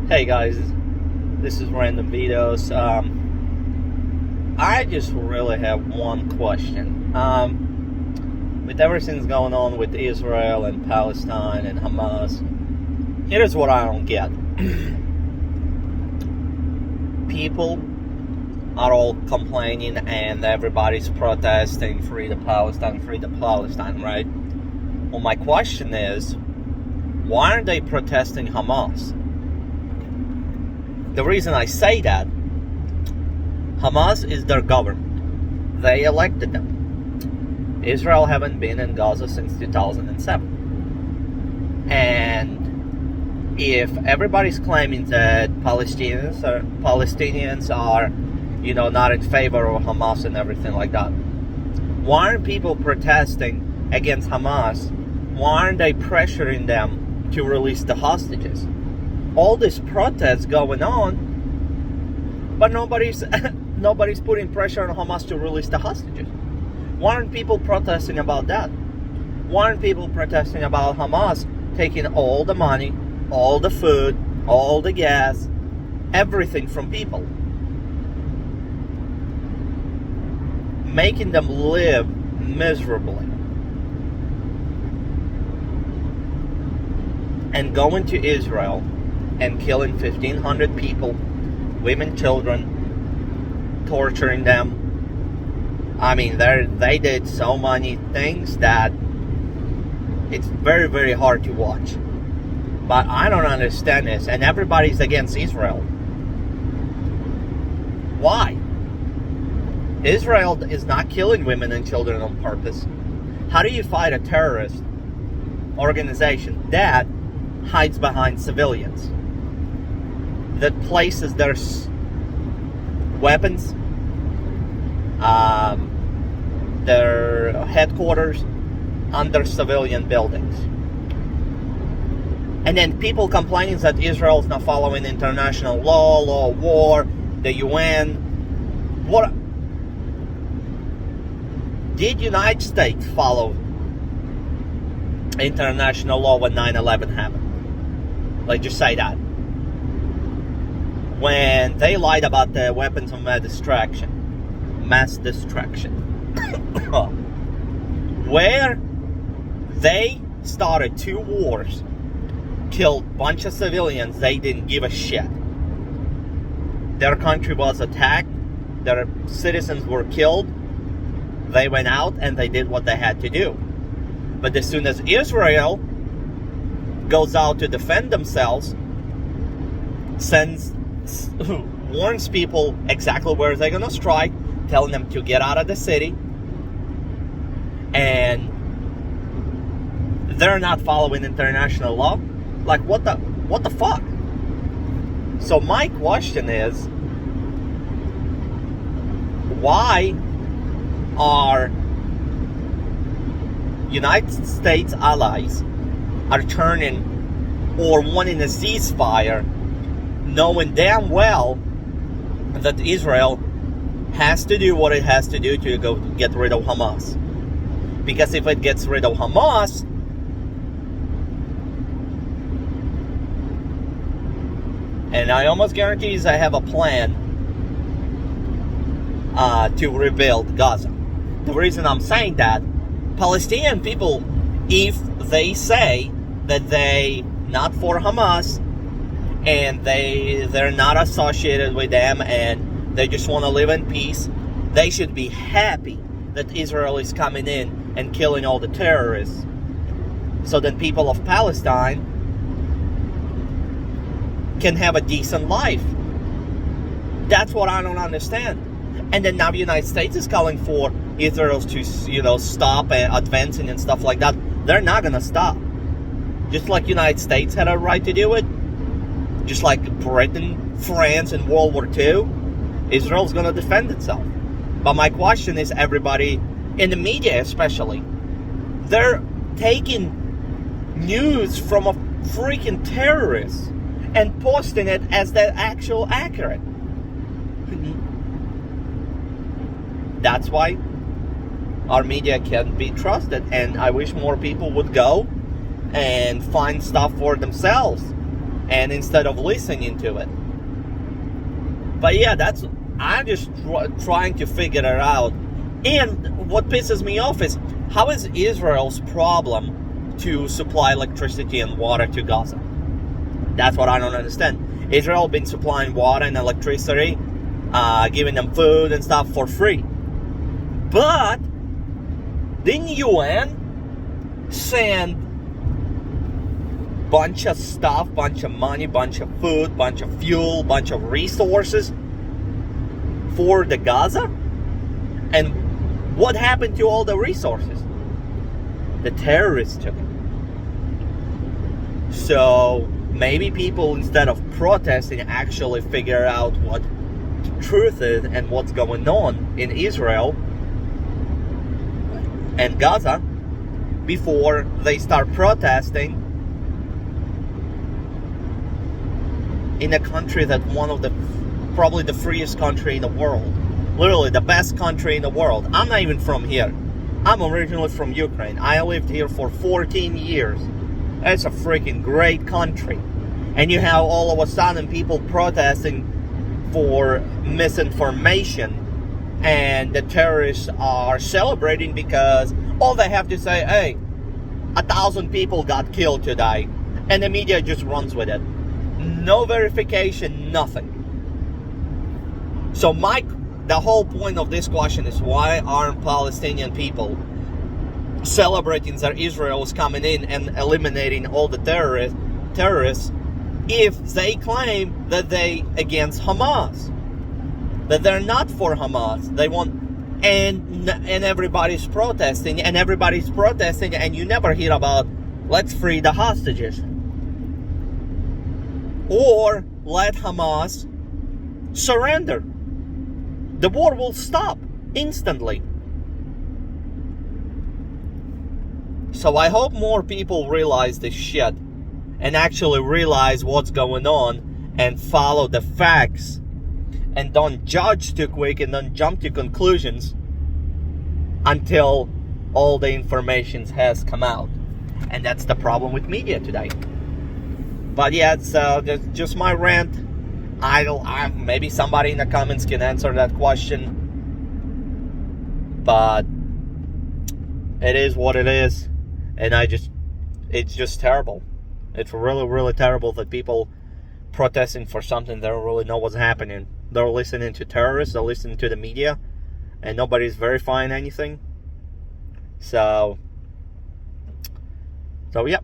Hey guys, this is Random Videos. I just really have one question. With everything that's going on with Israel and Palestine and Hamas, here's what I don't get. People are all complaining and everybody's protesting, free to Palestine, right? Well, my question is, why aren't they protesting Hamas? The reason I say that, Hamas is their government. They elected them. Israel haven't been in Gaza since 2007. And if everybody's claiming that Palestinians are, not in favor of Hamas and everything like that, why aren't people protesting against Hamas? Why aren't they pressuring them to release the hostages? All this protests going on, but nobody's putting pressure on Hamas to release the hostages. Why aren't people protesting about that? Why aren't people protesting about Hamas taking all the money, all the food, all the gas, everything from people, making them live miserably, and going to Israel and killing 1,500 people, women, children, torturing them? I mean, they did so many things that it's very, very hard to watch. But I don't understand this, and everybody's against Israel. Why? Israel is not killing women and children on purpose. How do you fight a terrorist organization that hides behind civilians, that places their weapons, their headquarters under civilian buildings? And then people complaining that Israel is not following international law of war, the UN. What did United States follow international law when 9/11 happened? Like, just say that. When they lied about the weapons of mass destruction, where they started 2 wars, killed a bunch of civilians, they didn't give a shit. Their country was attacked, their citizens were killed, they went out and they did what they had to do. But as soon as Israel goes out to defend themselves, warns people exactly where they're gonna strike, telling them to get out of the city, and they're not following international law. Like, what the fuck? So my question is, why are United States allies are turning or wanting a ceasefire, knowing damn well that Israel has to do what it has to do to go get rid of Hamas? Because if it gets rid of Hamas, and I almost guarantee I have a plan to rebuild Gaza. The reason I'm saying that, Palestinian people, if they say that they not for Hamas and they're not associated with them and they just want to live in peace, they should be happy that Israel is coming in and killing all the terrorists, so that people of Palestine can have a decent life. That's what I don't understand. And then now the United States is calling for Israel to, stop advancing and stuff like that. They're not gonna stop. Just like United States had a right to do it, just like Britain, France in World War II, Israel's gonna defend itself. But my question is, everybody in the media especially, they're taking news from a freaking terrorist and posting it as the actual accurate. That's why our media can't be trusted, and I wish more people would go and find stuff for themselves and instead of listening to it. But yeah, I'm just trying to figure it out. And what pisses me off is, how is Israel's problem to supply electricity and water to Gaza? That's what I don't understand. Israel been supplying water and electricity, giving them food and stuff for free. But didn't UN send bunch of stuff, bunch of money, bunch of food, bunch of fuel, bunch of resources for the Gaza? And what happened to all the resources? The terrorists took it. So maybe people, instead of protesting, actually figure out what the truth is and what's going on in Israel and Gaza before they start protesting in a country that probably the freest country in the world. Literally the best country in the world. I'm not even from here. I'm originally from Ukraine. I lived here for 14 years. It's a freaking great country. And you have all of a sudden people protesting for misinformation, and the terrorists are celebrating because all they have to say, hey, 1,000 people got killed today, and the media just runs with it. No verification, nothing. So the whole point of this question is, why aren't Palestinian people celebrating that Israel is coming in and eliminating all the terrorists if they claim that they against Hamas, that they're not for Hamas? They want, and everybody's protesting, and you never hear about, let's free the hostages, or let Hamas surrender. The war will stop instantly. So I hope more people realize this shit and actually realize what's going on and follow the facts, and don't judge too quick and don't jump to conclusions until all the information has come out. And that's the problem with media today. But yeah, it's just my rant. Maybe somebody in the comments can answer that question, but it is what it is. And it's just terrible. It's really, really terrible that people protesting for something they don't really know what's happening. They're listening to terrorists, they're listening to the media, and nobody's verifying anything. So yeah.